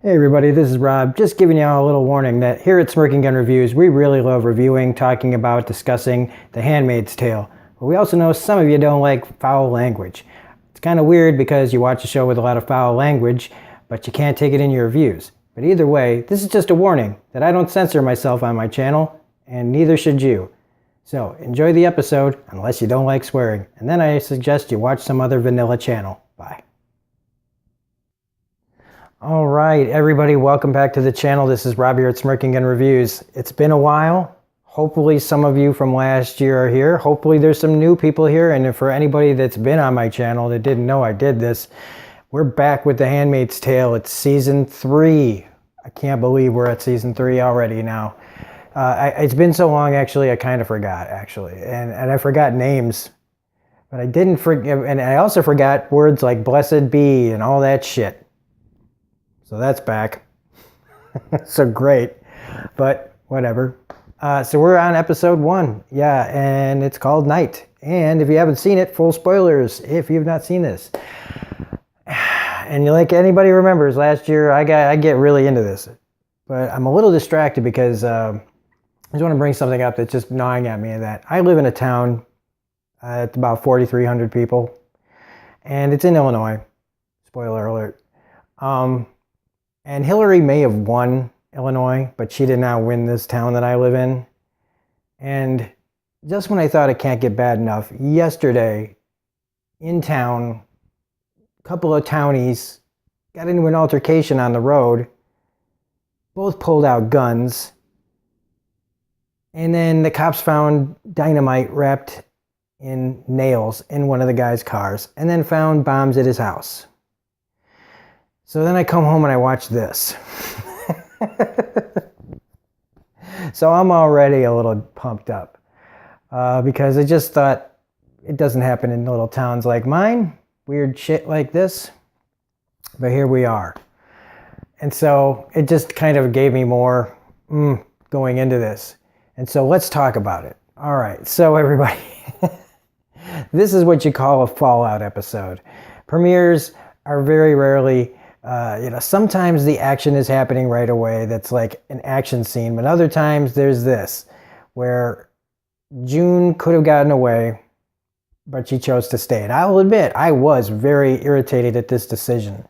Hey everybody, this is Rob. Just giving you all a little warning that here at Smirking Gun Reviews, we really love reviewing, talking about, discussing The Handmaid's Tale. But we also know some of you don't like foul language. It's kind of weird because you watch a show with a lot of foul language, but you can't take it in your reviews. But either way, this is just a warning that I don't censor myself on my channel, and neither should you. So enjoy the episode, unless you don't like swearing, and then I suggest you watch some other vanilla channel. Bye. All right, everybody, welcome back to the channel. This is Rob here at Smirking Gun Reviews. It's been a while. Hopefully some of you from last year are here. Hopefully there's some new people here. And for anybody that's been on my channel that didn't know I did this, we're back with The Handmaid's Tale. It's season 3. I can't believe we're at season 3 already now. It's been so long, actually, I kind of forgot, actually. And I forgot names. But I didn't forget, and I also forgot words like blessed be and all that shit. So that's back. So great, but whatever. So we're on episode 1, yeah, and it's called Night. And if you haven't seen it, full spoilers if you've not seen this. And like anybody remembers, last year I get really into this, but I'm a little distracted because I just want to bring something up that's just gnawing at me. That I live in a town, it's about 4,300 people, and it's in Illinois. Spoiler alert. And Hillary may have won Illinois, but she did not win this town that I live in. And just when I thought it can't get bad enough, yesterday in town, a couple of townies got into an altercation on the road. Both pulled out guns. And then the cops found dynamite wrapped in nails in one of the guy's cars, and then found bombs at his house. So then I come home and I watch this. So I'm already a little pumped up because I just thought it doesn't happen in little towns like mine. Weird shit like this. But here we are. And so it just kind of gave me more going into this. And so let's talk about it. All right. So everybody, this is what you call a Fallout episode. Premieres are very rarely... sometimes the action is happening right away. That's like an action scene. But other times there's this, where June could have gotten away, but she chose to stay. And I'll admit, I was very irritated at this decision.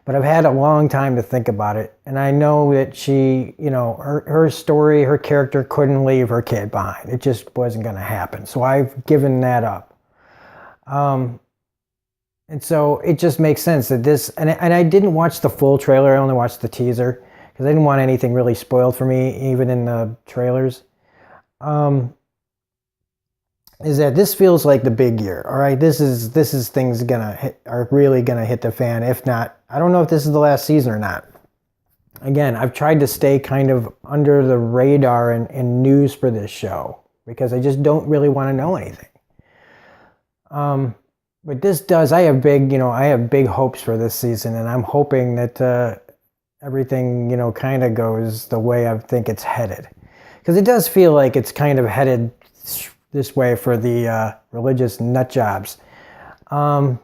But I've had a long time to think about it. And I know that she, her story, her character couldn't leave her kid behind. It just wasn't going to happen. So I've given that up. And so it just makes sense that this, and I didn't watch the full trailer, I only watched the teaser, because I didn't want anything really spoiled for me, even in the trailers, is that this feels like the big year, all right? This is things are really gonna hit the fan. If not, I don't know if this is the last season or not. Again, I've tried to stay kind of under the radar in news for this show, because I just don't really want to know anything. But this does, I have big hopes for this season, and I'm hoping that everything, kind of goes the way I think it's headed. Because it does feel like it's kind of headed this way for the religious nut jobs, and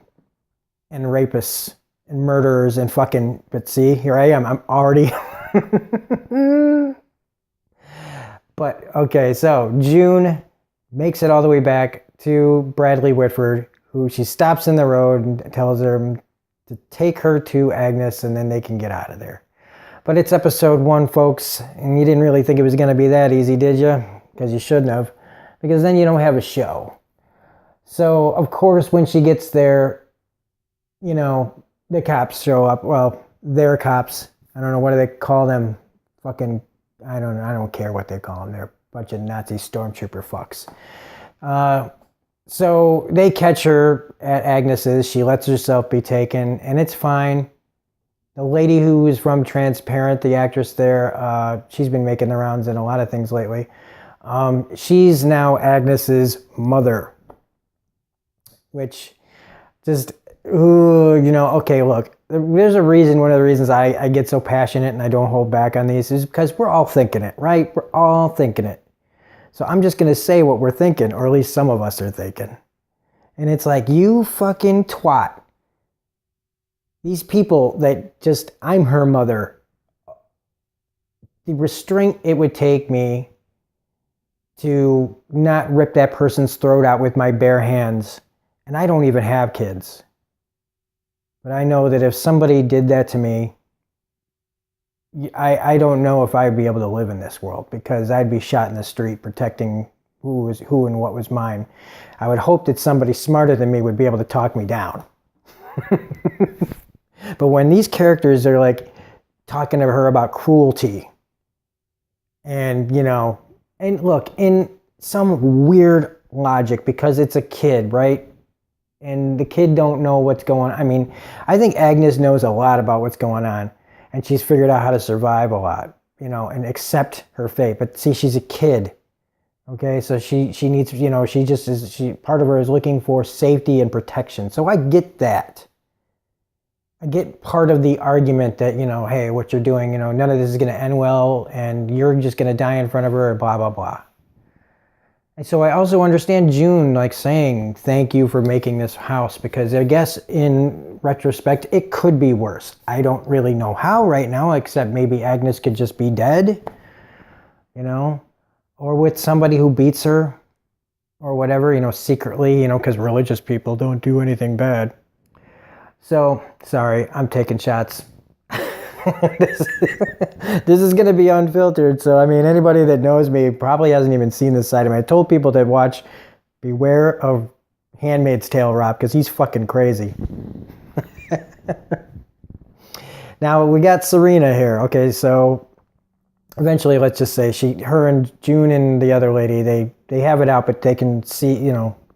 rapists, and murderers, and fucking, but see, here I am, I'm already... But, okay, so June makes it all the way back to Bradley Whitford, who she stops in the road and tells her to take her to Agnes, and then they can get out of there. But it's episode 1, folks, and you didn't really think it was going to be that easy, did you? Because you shouldn't have, because then you don't have a show. So, of course, when she gets there, the cops show up. Well, they're cops. I don't know, what do they call them? Fucking, I don't care what they call them. They're a bunch of Nazi stormtrooper fucks. So they catch her at Agnes's. She lets herself be taken, and it's fine. The lady who is from Transparent, the actress there, she's been making the rounds in a lot of things lately. She's now Agnes's mother, which just, okay, look, there's a reason, one of the reasons I get so passionate and I don't hold back on these is because we're all thinking it, right? We're all thinking it. So I'm just going to say what we're thinking, or at least some of us are thinking. And it's like, you fucking twat. These people that just, I'm her mother. the restraint it would take me to not rip that person's throat out with my bare hands. And I don't even have kids. But I know that if somebody did that to me, I don't know if I'd be able to live in this world, because I'd be shot in the street protecting who and what was mine. I would hope that somebody smarter than me would be able to talk me down. But when these characters are like talking to her about cruelty, and and look, in some weird logic, because it's a kid, right? And the kid don't know what's going on. I mean, I think Agnes knows a lot about what's going on, and she's figured out how to survive a lot, and accept her fate. But see, she's a kid. Okay, so she needs, part of her is looking for safety and protection. So I get that. I get part of the argument that, hey, what you're doing, none of this is going to end well, and you're just going to die in front of her, blah, blah, blah. And so I also understand June saying, thank you for making this house, because I guess in retrospect, it could be worse. I don't really know how right now, except maybe Agnes could just be dead, or with somebody who beats her or whatever, secretly, because religious people don't do anything bad. So, sorry, I'm taking shots. This is going to be unfiltered. So, I mean, anybody that knows me probably hasn't even seen this side of me. I told people to watch Beware of Handmaid's Tale Rob, because he's fucking crazy. Now, we got Serena here. Okay, so eventually, let's just say her and June and the other lady, they have it out, but they can see,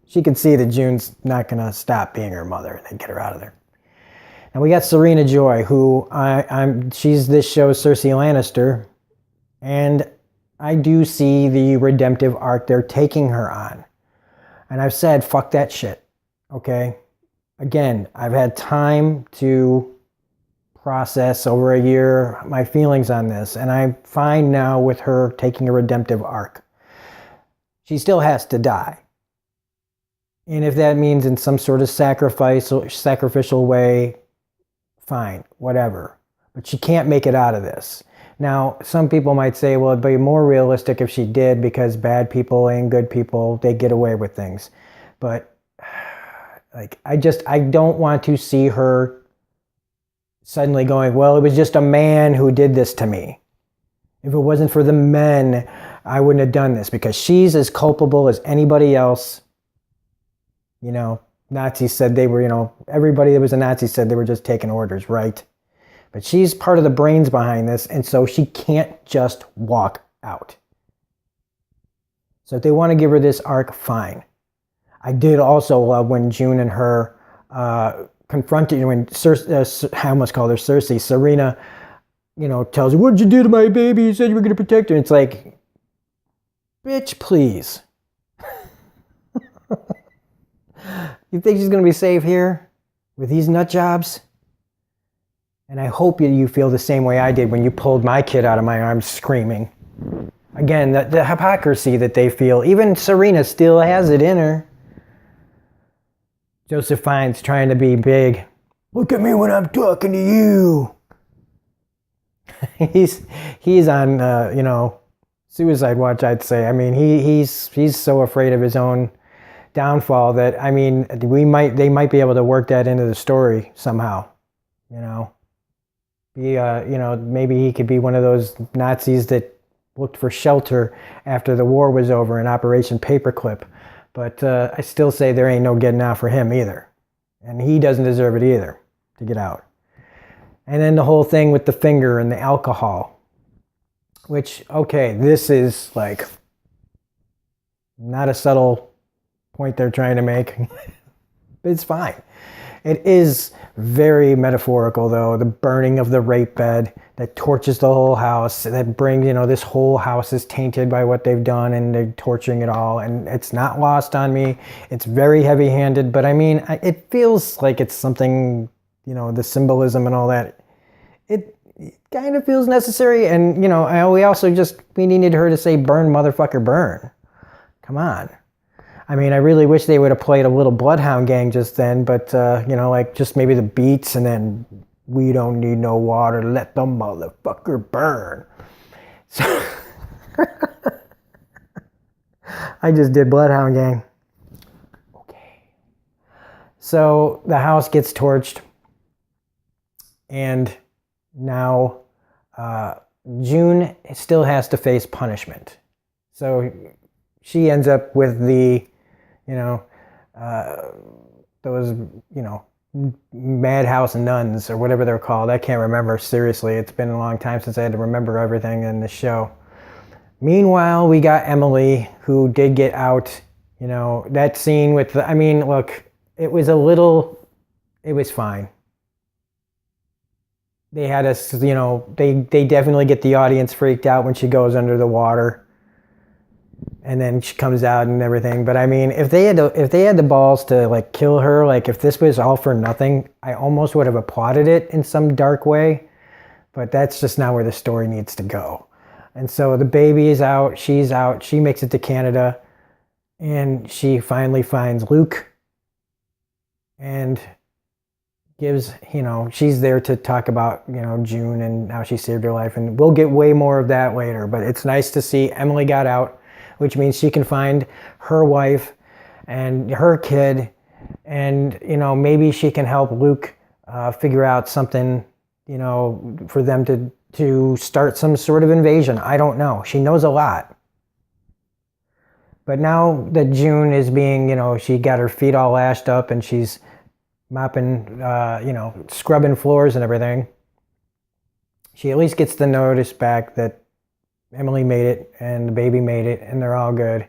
she can see that June's not going to stop being her mother, and they get her out of there. And we got Serena Joy, who she's this show's Cersei Lannister, and I do see the redemptive arc they're taking her on. And I've said, fuck that shit, okay? Again, I've had time to process over a year my feelings on this, and I'm fine now with her taking a redemptive arc. She still has to die. And if that means in some sort of sacrificial way, fine, whatever. But she can't make it out of this. Now, some people might say, well, it'd be more realistic if she did, because bad people and good people, they get away with things. But I don't want to see her suddenly going, well, it was just a man who did this to me. If it wasn't for the men, I wouldn't have done this, because she's as culpable as anybody else. Nazis said they were, everybody that was a Nazi said they were just taking orders, right? But she's part of the brains behind this, and so she can't just walk out. So if they want to give her this arc, fine. I did also love when June and her confronted, when I almost called her Cersei, Serena, tells her, what did you do to my baby? You said you were going to protect her. And it's like, bitch, please. You think she's going to be safe here with these nut jobs? And I hope you feel the same way I did when you pulled my kid out of my arms screaming. Again, the hypocrisy that they feel. Even Serena still has it in her. Joseph Fiennes trying to be big. Look at me when I'm talking to you. he's on suicide watch, I'd say. I mean, he's so afraid of his own downfall that, I mean, they might be able to work that into the story somehow. Maybe he could be one of those Nazis that looked for shelter after the war was over in Operation Paperclip. But I still say there ain't no getting out for him either. And he doesn't deserve it either to get out. And then the whole thing with the finger and the alcohol, which, okay, this is not a subtle point they're trying to make. But it's fine. It is very metaphorical, though. The burning of the rape bed that torches the whole house, that brings, this whole house is tainted by what they've done, and they're torturing it all. And it's not lost on me. It's very heavy-handed, but I mean, it feels like it's something, the symbolism and all that. It kind of feels necessary. And, we needed her to say, burn, motherfucker, burn. Come on. I mean, I really wish they would have played a little Bloodhound Gang just then, but, just maybe the beats, and then we don't need no water, let the motherfucker burn. So I just did Bloodhound Gang. Okay. So the house gets torched, and now June still has to face punishment. So she ends up with the, those, madhouse nuns or whatever they're called. I can't remember, seriously. It's been a long time since I had to remember everything in the show. Meanwhile, we got Emily, who did get out. That scene with look, it was fine. They had us, they definitely get the audience freaked out when she goes under the water. And then she comes out and everything. But I mean, if they had the balls to kill her, if this was all for nothing, I almost would have applauded it in some dark way. But that's just not where the story needs to go. And so the baby is out, she's out, she makes it to Canada, and she finally finds Luke and gives, she's there to talk about, June and how she saved her life. And we'll get way more of that later. But it's nice to see Emily got out, which means she can find her wife and her kid, and maybe she can help Luke figure out something, for them to start some sort of invasion. I don't know. She knows a lot. But now that June is being, she got her feet all lashed up and she's mopping, scrubbing floors and everything, she at least gets the notice back that Emily made it and the baby made it and they're all good.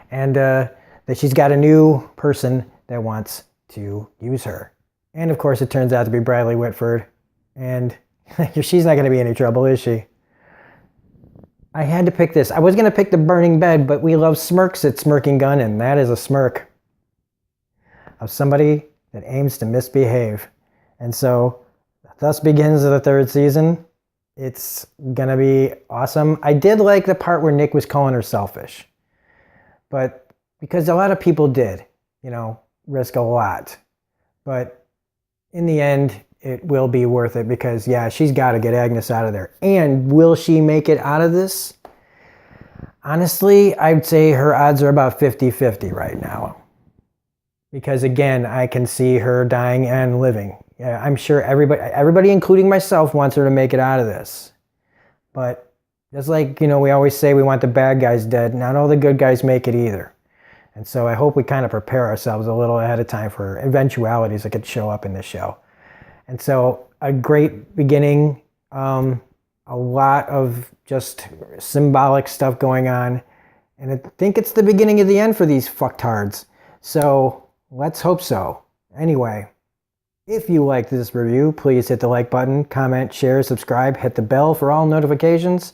And that she's got a new person that wants to use her. And of course it turns out to be Bradley Whitford. And she's not going to be any trouble, is she? I had to pick this. I was going to pick The Burning Bed, but we love smirks at Smirking Gun, and that is a smirk of somebody that aims to misbehave. And so thus begins the third season. It's going to be awesome. I did like the part where Nick was calling her selfish. But because a lot of people did, risk a lot. But in the end, it will be worth it because, yeah, she's got to get Agnes out of there. And will she make it out of this? Honestly, I'd say her odds are about 50-50 right now. Because, again, I can see her dying and living. Yeah, I'm sure everybody, including myself, wants her to make it out of this. But just like, we always say we want the bad guys dead, not all the good guys make it either. And so I hope we kind of prepare ourselves a little ahead of time for eventualities that could show up in this show. And so a great beginning, a lot of just symbolic stuff going on. And I think it's the beginning of the end for these fucktards. So let's hope so. Anyway, if you liked this review, please hit the like button, comment, share, subscribe, hit the bell for all notifications.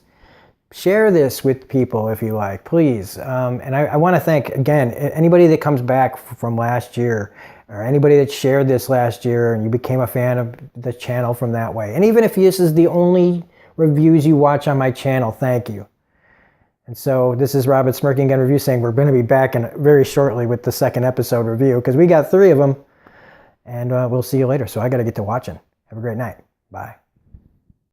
Share this with people if you like, please. And I want to thank, again, anybody that comes back from last year or anybody that shared this last year and you became a fan of the channel from that way. And even if this is the only reviews you watch on my channel, thank you. And so this is Rob at Smirking Gun Review saying we're going to be back very shortly with the second episode review because we got 3 of them. And we'll see you later. So I got to get to watching. Have a great night. Bye.